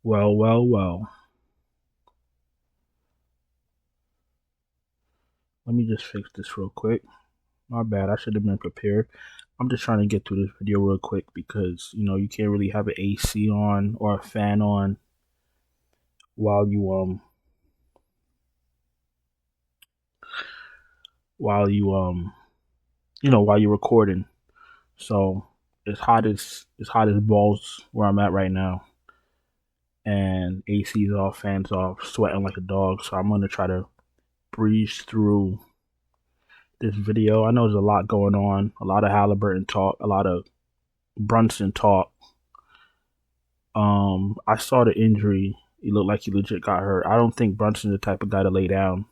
Well, well, well. Let me just fix this real quick. My bad. I should have been prepared. I'm just trying to get through this video real quick because you can't really have an AC on or a fan on while you while you while you're recording. So it's hot as balls where I'm at right now, and AC's off, fans off, sweating like a dog. So I'm gonna try to breeze through this video. I know there's a lot going on, a lot of Halliburton talk, a lot of Brunson talk. I saw the injury. He looked like he legit got hurt. I don't think Brunson's the type of guy to lay down.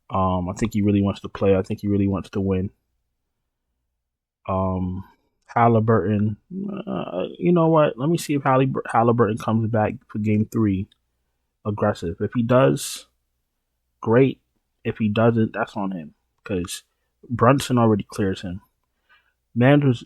I think he really wants to play. I think he really wants to win. Halliburton, you know what? Let me see if Halliburton comes back for game 3 aggressive. If he does, great. If he doesn't, that's on him because Brunson already clears him. Mans was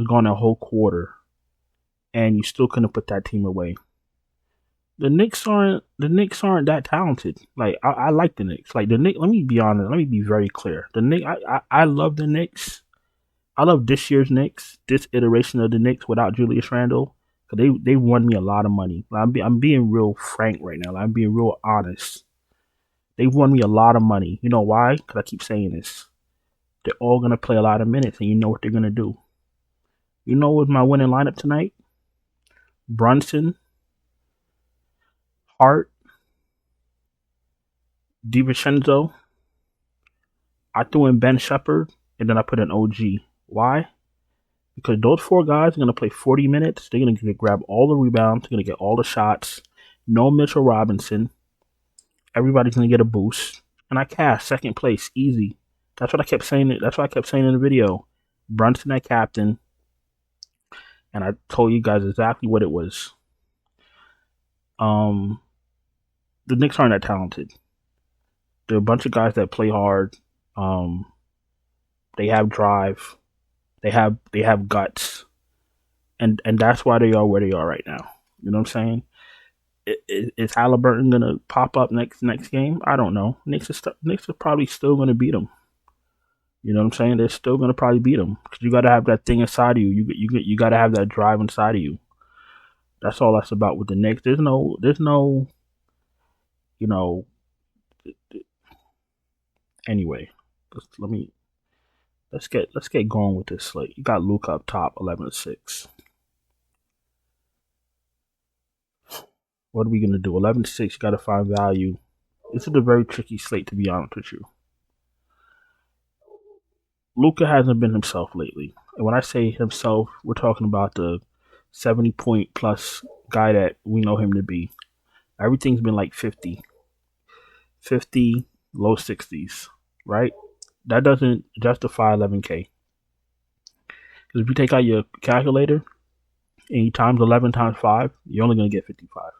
gone a whole quarter, and you still couldn't put that team away. The Knicks aren't that talented. Like I like the Knicks. Like the Knicks. Let me be honest. Let me be very clear. The Knicks. I love the Knicks. I love this year's Knicks. This iteration of the Knicks without Julius Randle. Cause they won me a lot of money. Like, I'm being real frank right now. Like, I'm being real honest. They won me a lot of money. You know why? Because I keep saying this. They're all gonna play a lot of minutes, and you know what they're gonna do. You know what's my winning lineup tonight? Brunson, Hart, DiVincenzo. I threw in Ben Shepherd, and then I put in OG. Why? Because those 4 guys are going to play 40 minutes. They're going to grab all the rebounds. They're going to get all the shots. No Mitchell Robinson. Everybody's going to get a boost. And I cast second place, easy. That's what I kept saying. That's what I kept saying in the video. Brunson at captain. And I told you guys exactly what it was. The Knicks aren't that talented. They're a bunch of guys that play hard. They have drive. They have guts, and that's why they are where they are right now. You know what I'm saying? Is Halliburton gonna pop up next game? I don't know. Knicks are probably still gonna beat them. You know what I'm saying? They're still gonna probably beat them because you got to have that thing inside of you. You got to have that drive inside of you. That's all that's about with the Knicks. There's no you know. Anyway, let's get going with this slate. You got Luka up top, 11-6. What are we gonna do? 11-6. You got to find value. This is a very tricky slate, to be honest with you. Luka hasn't been himself lately, and when I say himself, we're talking about the 70-point plus guy that we know him to be. Everything's been like 50, low 60s, right? That doesn't justify 11K. Because if you take out your calculator and you times 11 times 5, you're only going to get 55.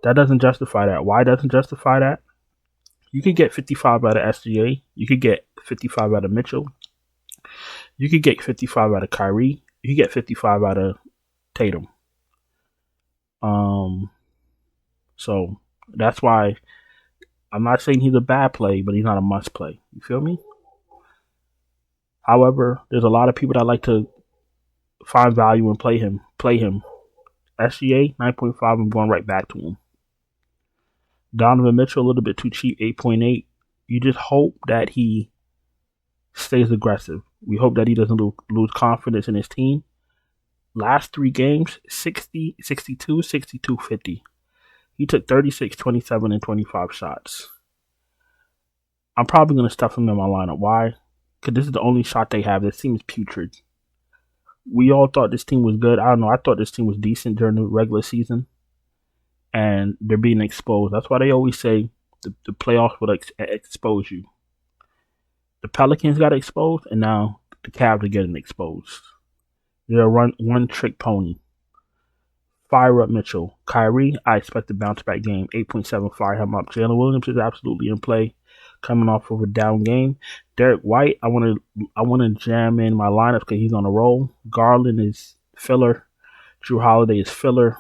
That doesn't justify that. Why doesn't justify that? You could get 55 out of SGA. You could get 55 out of Mitchell. You could get 55 out of Kyrie. You could get 55 out of Tatum. So that's why I'm not saying he's a bad play, but he's not a must play. You feel me? However, there's a lot of people that like to find value and play him. SGA 9.5. I'm going right back to him. Donovan Mitchell a little bit too cheap, 8.8. You just hope that he stays aggressive. We hope that he doesn't lose confidence in his team. Last 3 games, 60, 62, 62, 50. He took 36, 27, and 25 shots. I'm probably going to stuff him in my lineup. Why? Because this is the only shot they have. This team is putrid. We all thought this team was good. I don't know. I thought this team was decent during the regular season. And they're being exposed. That's why they always say the playoffs will expose you. The Pelicans got exposed, and now the Cavs are getting exposed. They're a one-trick pony. Fire up Mitchell. Kyrie, I expect a bounce-back game. 8.7, fire him up. Jalen Williams is absolutely in play, coming off of a down game. Derek White, I want to jam in my lineup because he's on a roll. Garland is filler. Drew Holiday is filler.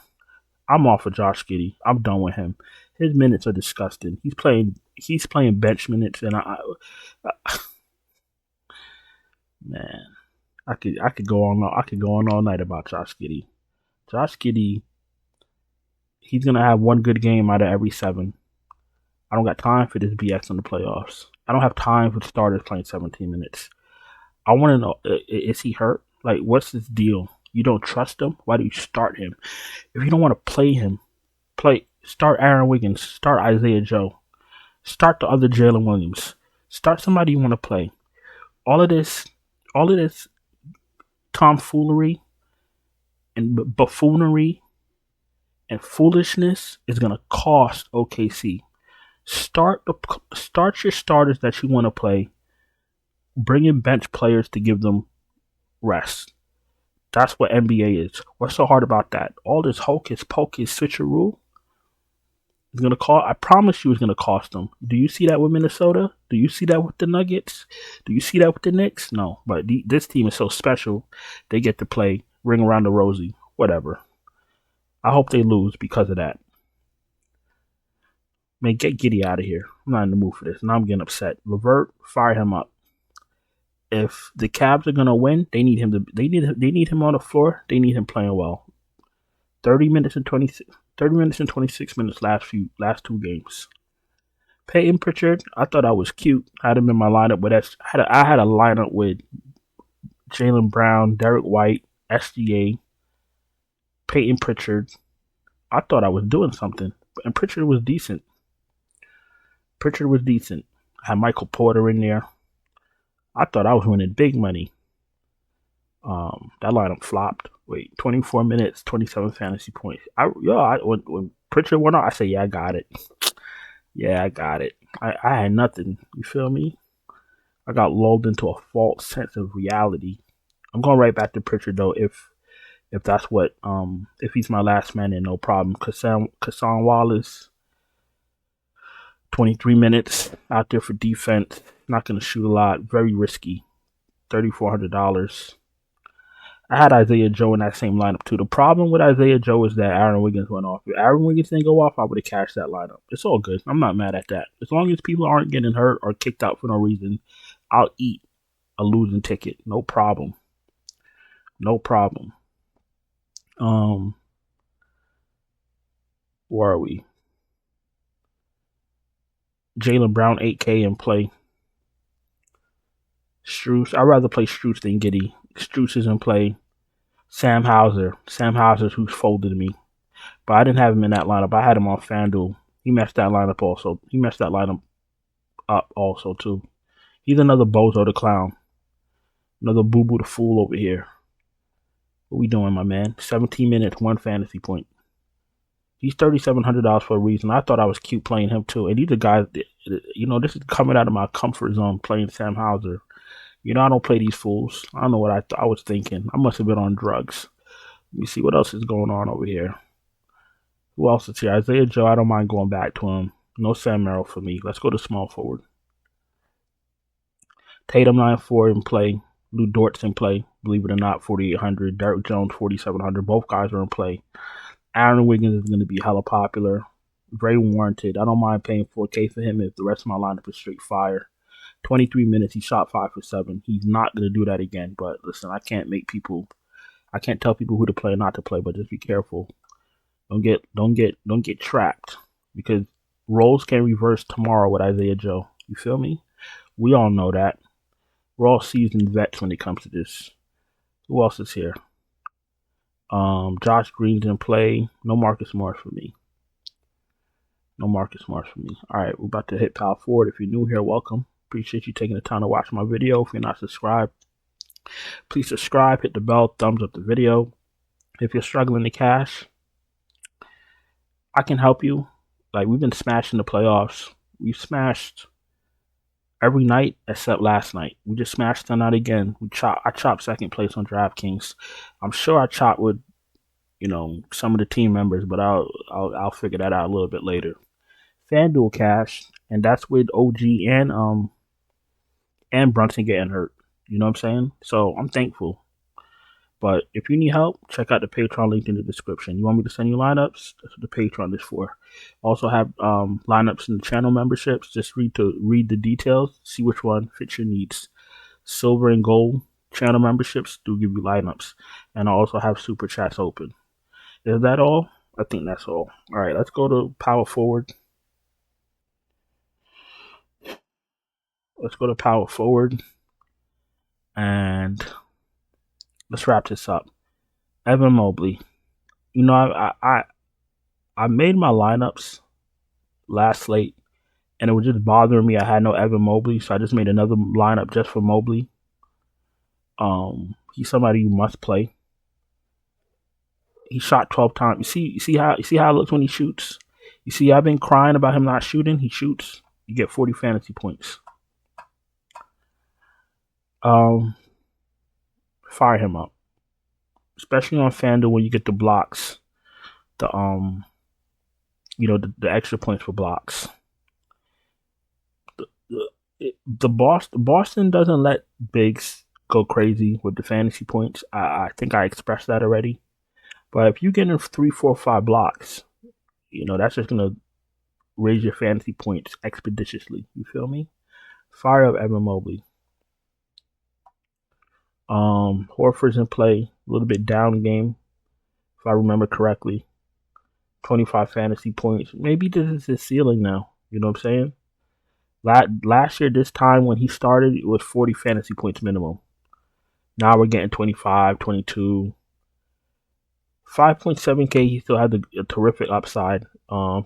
I'm off of Josh Giddey. I'm done with him. His minutes are disgusting. He's playing bench minutes, and man, I could go on all night about Josh Giddey. Josh Giddey, he's gonna have one good game out of every 7. I don't got time for this BS in the playoffs. I don't have time for starters playing 17 minutes. I want to know, is he hurt? Like, what's his deal? You don't trust him? Why do you start him? If you don't want to play him, start Aaron Wiggins, start Isaiah Joe, start the other Jalen Williams, start somebody you want to play. All of this tomfoolery and buffoonery and foolishness is gonna cost OKC. Start your starters that you want to play. Bring in bench players to give them rest. That's what NBA is. What's so hard about that? All this hocus pocus switcheroo is gonna cost. I promise you, it's gonna cost them. Do you see that with Minnesota? Do you see that with the Nuggets? Do you see that with the Knicks? No, but this team is so special. They get to play ring around the rosy. Whatever. I hope they lose because of that. Man, get Giddey out of here. I'm not in the mood for this. Now I'm getting upset. LeVert, fire him up. If the Cavs are gonna win, they need him on the floor. They need him playing well. 30 minutes and 26 minutes last 2 games. Peyton Pritchard, I thought I was cute. I had him in my lineup, but I had a lineup with Jaylen Brown, Derek White, SGA, Peyton Pritchard. I thought I was doing something, and Pritchard was decent. I had Michael Porter in there. I thought I was winning big money. That lineup flopped. 24 minutes, 27 fantasy points. When Pritchard went out, I said, yeah, I got it. I had nothing. You feel me? I got lulled into a false sense of reality. I'm going right back to Pritchard though. If that's what if he's my last man, then no problem. Cason Wallace, 23 minutes out there for defense. Not going to shoot a lot. Very risky. $3,400. I had Isaiah Joe in that same lineup too. The problem with Isaiah Joe is that Aaron Wiggins went off. If Aaron Wiggins didn't go off, I would have cashed that lineup. It's all good. I'm not mad at that. As long as people aren't getting hurt or kicked out for no reason, I'll eat a losing ticket. No problem. Where are we? Jaylen Brown 8K and play Strus. I'd rather play Strus than Giddey. Strus is in play. Sam Hauser's who's folded me. But I didn't have him in that lineup. I had him on FanDuel. He messed that lineup up also too. He's another bozo the clown. Another boo-boo the fool over here. What we doing, my man? 17 minutes, 1 fantasy point. He's $3,700 for a reason. I thought I was cute playing him too. And these are guys that, this is coming out of my comfort zone playing Sam Hauser. I don't play these fools. I don't know what I was thinking. I must have been on drugs. Let me see what else is going on over here. Who else is here? Isaiah Joe, I don't mind going back to him. No Sam Merrill for me. Let's go to small forward. Tatum 9-4 in play. Lou Dort's in play. Believe it or not, 4,800. Derek Jones, 4,700. Both guys are in play. Aaron Wiggins is going to be hella popular. Very warranted. I don't mind paying $4K for him if the rest of my lineup is straight fire. 23 minutes, he shot 5 for 7. He's not going to do that again. But listen, I can't tell people who to play and not to play, but just be careful. Don't get trapped, because roles can reverse tomorrow with Isaiah Joe. You feel me? We all know that. We're all seasoned vets when it comes to this. Who else is here? Josh Green's in play. No Marcus Morris for me. All right, we're about to hit power forward. If you're new here, welcome. Appreciate you taking the time to watch my video. If you're not subscribed, please subscribe, hit the bell, thumbs up the video. If you're struggling to cash, I can help you. Like, we've been smashing the playoffs. We've smashed every night except last night. We just smashed the night again. I chopped second place on DraftKings. I'm sure I chopped with, some of the team members, but I'll figure that out a little bit later. FanDuel cash, and that's with OG and Brunson getting hurt. You know what I'm saying? So I'm thankful. But if you need help, check out the Patreon link in the description. You want me to send you lineups? That's what the Patreon is for. Also have lineups in the channel memberships. Just read the details, see which one fits your needs. Silver and gold channel memberships do give you lineups, and I also have super chats open. Is that all? I think that's all. All right, let's go to power forward. Let's go to power forward, and let's wrap this up. Evan Mobley. You know, I made my lineups last slate, and it was just bothering me. I had no Evan Mobley, so I just made another lineup just for Mobley. He's somebody you must play. He shot 12 times. You see how it looks when he shoots. You see, I've been crying about him not shooting. He shoots. You get 40 fantasy points. Fire him up, especially on FanDuel when you get the blocks. The extra points for blocks. Boston doesn't let bigs go crazy with the fantasy points. I think I expressed that already. But if you get in 3, 4, 5 blocks, that's just gonna raise your fantasy points expeditiously. You feel me? Fire up Evan Mobley. Horford's in play, a little bit down game, if I remember correctly. 25 fantasy points. Maybe this is his ceiling now. You know what I'm saying? Last year, this time when he started, it was 40 fantasy points minimum. Now we're getting 25, 22. 5.7K, he still has a terrific upside.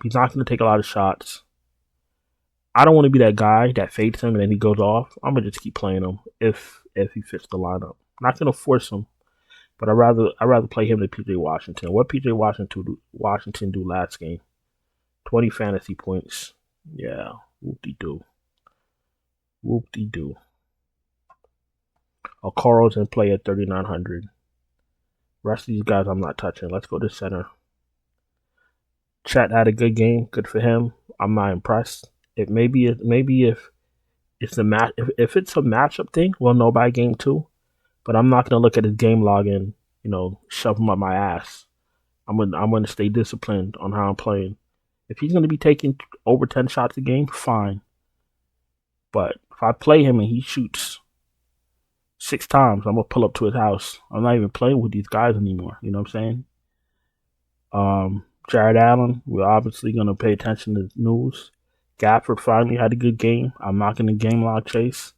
He's not going to take a lot of shots. I don't want to be that guy that fades him and then he goes off. I'm going to just keep playing him if he fits the lineup. I'm not going to force him, but I'd rather play him than PJ Washington. What PJ Washington do last game? 20 fantasy points. Yeah, whoop-de-doo. Whoop-de-doo. Okoro's in play at 3,900. Rest of these guys I'm not touching. Let's go to center. Chet had a good game. Good for him. I'm not impressed. Maybe if it's a matchup thing, we'll know by game 2. But I'm not gonna look at his game log and shove him up my ass. I'm gonna stay disciplined on how I'm playing. If he's gonna be taking over 10 shots a game, fine. But if I play him and he shoots 6 times, I'm gonna pull up to his house. I'm not even playing with these guys anymore. You know what I'm saying? Jared Allen, we're obviously gonna pay attention to the news. Gafford finally had a good game. I'm not gonna game log chase.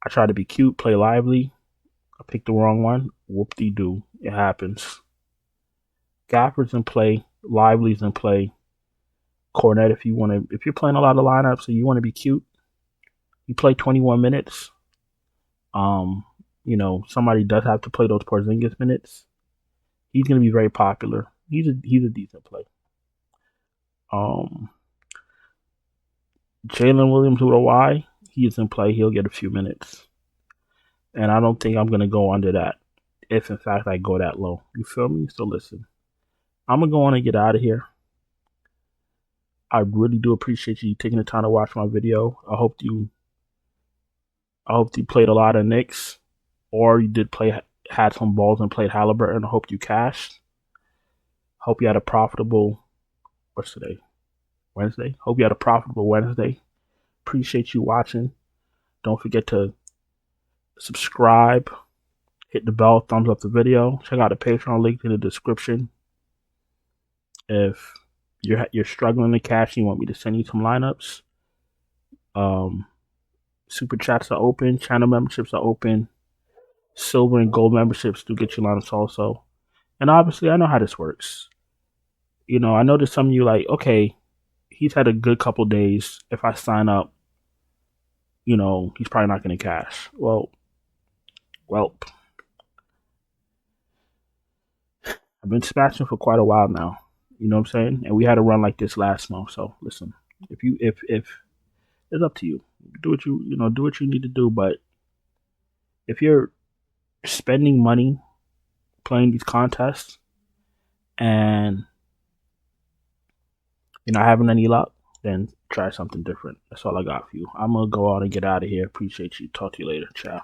I try to be cute, play lively. I picked the wrong one. Whoop-de-doo. It happens. Gafford's in play. Lively's in play. Cornet, if you're playing a lot of lineups and you want to be cute, you play 21 minutes. Somebody does have to play those Porzingis minutes. He's gonna be very popular. He's a decent play. Jalen Williams with a Y, he is in play. He'll get a few minutes. And I don't think I'm going to go under that if, in fact, I go that low. You feel me? So, listen. I'm going to go on and get out of here. I really do appreciate you taking the time to watch my video. I hope you played a lot of Knicks, or you had some balls and played Halliburton. I hope you cashed. Hope you had a profitable, what's today? Wednesday? Hope you had a profitable Wednesday. Appreciate you watching. Don't forget to subscribe, hit the bell, thumbs up the video. Check out the Patreon link in the description. If you're struggling to cash and you want me to send you some lineups, super chats are open, channel memberships are open, silver and gold memberships do get you lineups also. And obviously, I know how this works. I know there's some of you like, okay, he's had a good couple days. If I sign up, he's probably not going to cash. Well, I've been smashing for quite a while now. You know what I'm saying? And we had a run like this last month. So listen, if it's up to you, do what you need to do. But if you're spending money playing these contests and you're not having any luck, then try something different. That's all I got for you. I'm gonna go out and get out of here. Appreciate you. Talk to you later. Ciao.